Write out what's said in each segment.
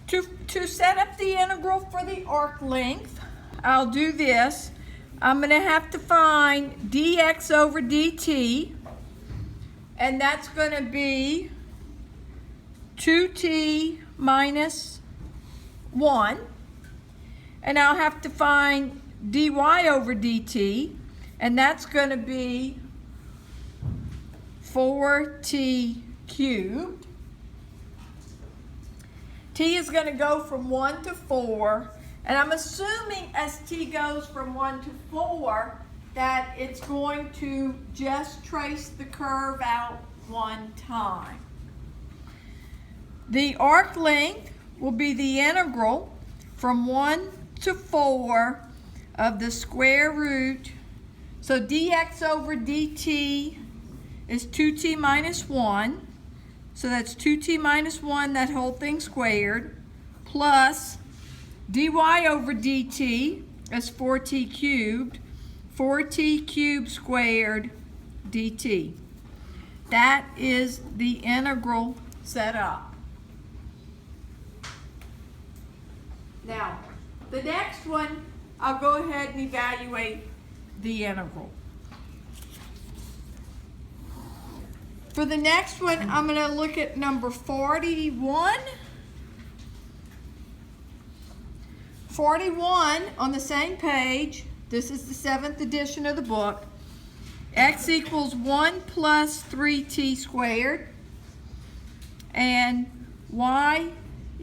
To set up the integral for the arc length, I'll do this. I'm going to have to find dx over dt, and that's going to be 2t minus 1. And I'll have to find dy over dt, and that's going to be 4t cubed. T is going to go from 1 to 4, and I'm assuming as t goes from 1 to 4 that it's going to just trace the curve out one time. The arc length will be the integral from 1 to 4 of the square root. So dx over dt is 2t minus 1. So that's 2t minus 1, that whole thing squared, plus dy over dt is 4t cubed, 4t cubed squared dt. That is the integral set up. Now, the next one, I'll go ahead and evaluate the integral. For the next one, I'm going to look at number 41. 41 on the same page. This is the 7th edition of the book. X equals 1 plus 3t squared. And y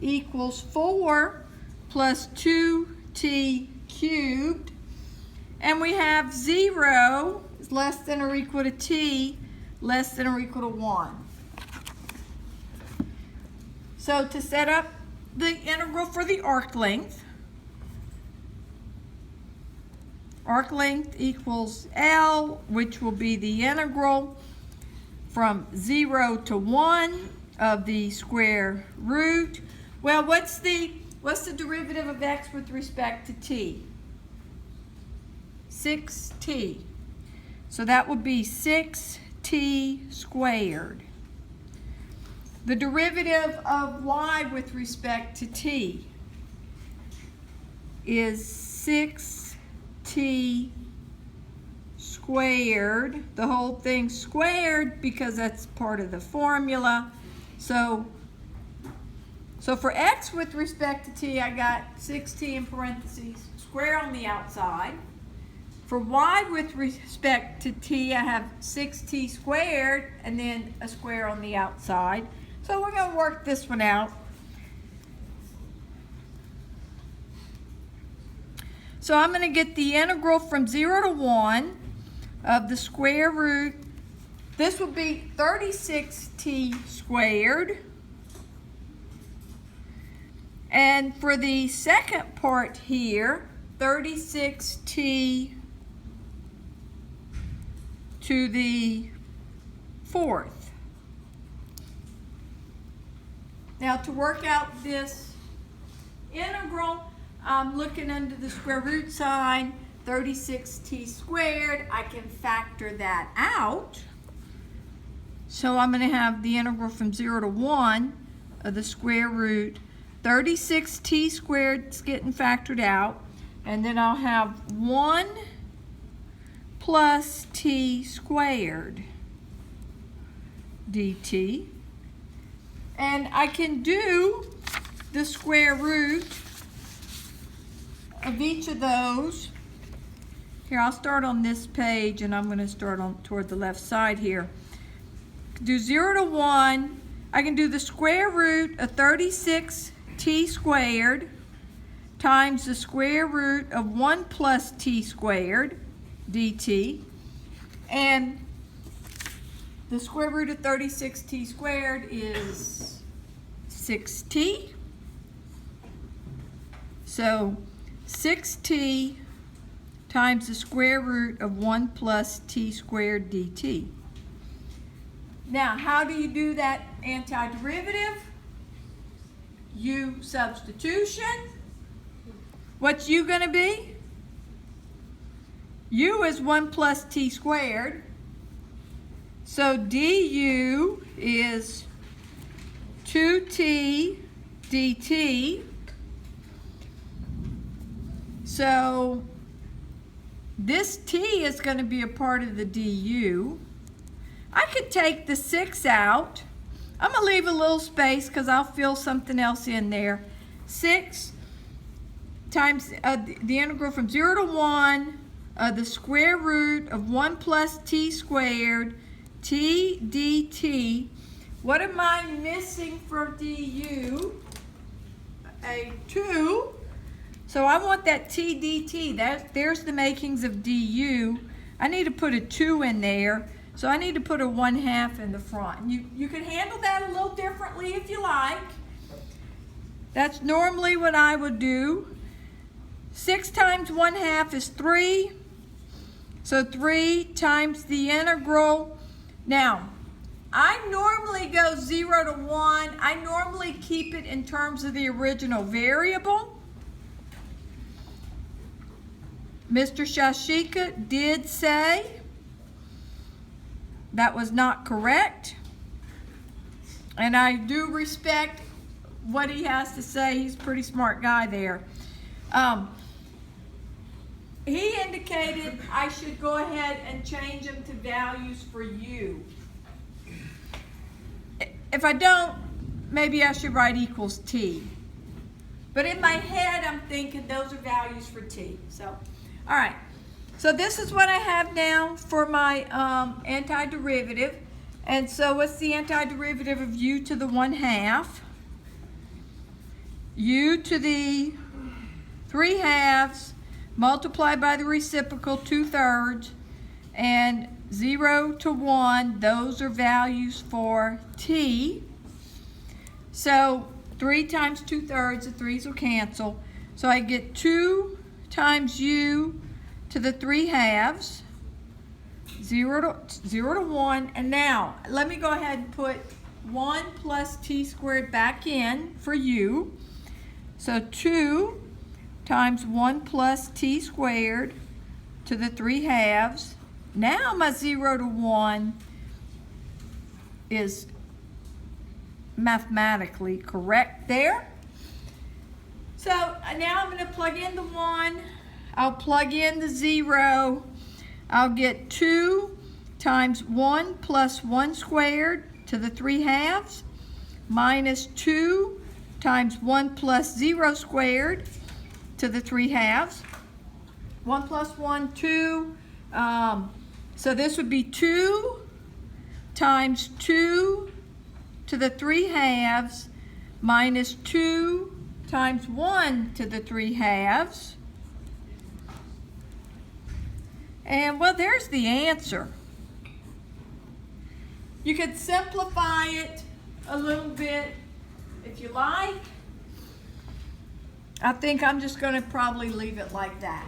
equals 4 plus 2t cubed. And we have 0 is less than or equal to t, less than or equal to 1. So to set up the integral for the arc length equals L, which will be the integral from 0 to 1 of the square root. Well, what's the derivative of x with respect to t? 6t. So that would be 6t squared. The derivative of y with respect to t is 6t squared, the whole thing squared because that's part of the formula. So for x with respect to t, I got 6t in parentheses, square on the outside. For y with respect to t, I have 6t squared and then a square on the outside. So we're going to work this one out. So I'm going to get the integral from 0 to 1 of the square root. This will be 36t squared. And for the second part here, 36t to the 4th. Now to work out this integral, I'm looking under the square root sign, 36t squared. I can factor that out. So I'm going to have the integral from 0 to 1 of the square root. 36t squared is getting factored out. And then I'll have 1 plus t squared dt. And I can do the square root of each of those. Here, I'll start on this page, and I'm going to start on toward the left side here. Do 0 to 1. I can do the square root of 36t squared times the square root of 1 plus t squared dt. And the square root of 36t squared is 6t. So 6t times the square root of 1 plus t squared dt. Now, how do you do that antiderivative? U substitution. What's u going to be? U is 1 plus t squared. So du is 2t dt. So this t is going to be a part of the du. I could take the 6 out. I'm going to leave a little space because I'll fill something else in there. 6 times the integral from 0 to 1 of the square root of 1 plus t squared t dt. What am I missing from du? A 2. So I want that t dt. There's the makings of du. I need to put a 2 in there. So I need to put a 1/2 in the front. You can handle that a little differently if you like. That's normally what I would do. 6 times 1/2 is 3. So 3 times the integral. Now, I normally go 0 to 1. I normally keep it in terms of the original variable. Mr. Shashika did say that was not correct. And I do respect what he has to say. He's a pretty smart guy there. He indicated I should go ahead and change them to values for u. If I don't, maybe I should write equals t. But in my head, I'm thinking those are values for t. So, all right. So this is what I have now for my antiderivative. And so what's the antiderivative of u to the 1/2? U to the 3/2 multiplied by the reciprocal 2/3 and 0 to 1, those are values for t. So 3 times 2/3, the 3's will cancel. So I get 2 times u to the 3/2, 0 to 1. And now let me go ahead and put 1 plus t squared back in for u. So 2 times 1 plus t squared to the 3/2. Now my 0 to 1 is mathematically correct there. So now I'm going to plug in the 1. I'll plug in the 0. I'll get 2 times 1 plus 1 squared to the 3/2 minus 2 times 1 plus 0 squared to the 3/2. 1 plus 1, 2. So this would be 2 times 2 to the 3/2 minus 2 times 1 to the 3/2. And well, there's the answer. You could simplify it a little bit if you like. I think I'm just going to probably leave it like that.